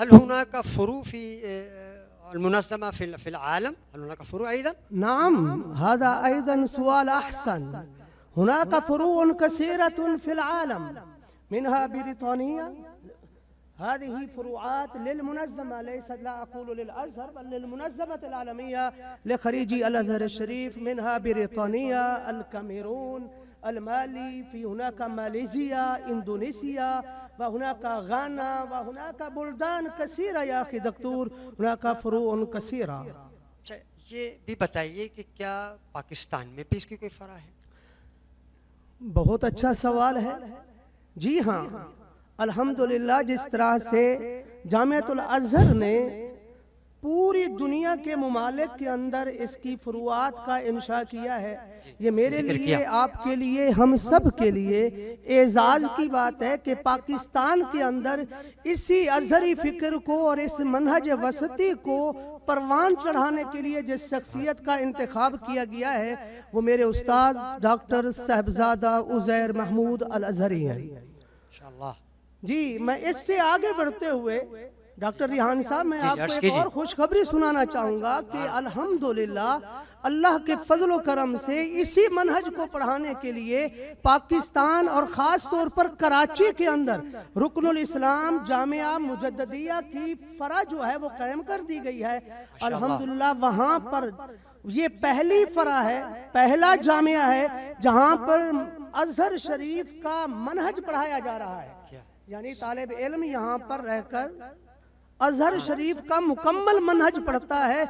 هل هناك فروع في المنظمة في العالم؟ هل هناك فروع أيضا؟ نعم، هذا أيضا سؤال أحسن. هناك فروع كثيرة في العالم، منها بريطانيا. هذه فروعات للمنظمة، ليست لا أقول للأزهر بل للمنظمة العالمية لخريجي الأزهر الشريف، منها بريطانيا، الكاميرون، المالي، في هناك ماليزيا، اندونيسيا، وهناك غانا، وهناك بلدان كثيرة يا أخي دكتور، هناك فروع كثيرة. یہ بھی بتائیے کہ کیا پاکستان میں بھی اس کی کوئی فرع ہے؟ بہت اچھا سوال ہے. جی ہاں، الحمدللہ جس طرح سے جامعۃ الازہر نے پوری دنیا کے ممالک کے اندر اس کی فروعات کا انشاء کیا ہے، یہ میرے لیے، آپ کے لیے، ہم سب کے لیے اعزاز کی بات ہے کہ پاکستان کے اندر اسی ازہری فکر کو اور اس منہج وسطی کو پروان چڑھانے کے لیے جس شخصیت کا انتخاب کیا گیا ہے وہ میرے استاد ڈاکٹر صاحبزادہ عزیر محمود الازہری ہیں. انشاءاللہ. جی میں اس سے آگے بڑھتے ہوئے ڈاکٹر ریحان صاحب، میں آپ کو ایک اور خوشخبری سنانا چاہوں گا کہ الحمدللہ اللہ کے فضل و کرم سے اسی منہج کو پڑھانے کے لیے پاکستان اور خاص طور پر کراچی کے اندر رکن الاسلام جامعہ مجددیہ کی فرع جو ہے وہ قائم کر دی گئی ہے. الحمدللہ وہاں پر یہ پہلی فرع ہے، پہلا جامعہ ہے جہاں پر ازہر شریف کا منہج پڑھایا جا رہا ہے. یعنی طالب علم یہاں پر رہ کر ازہر شریف کا مکمل منہج پڑھتا ہے.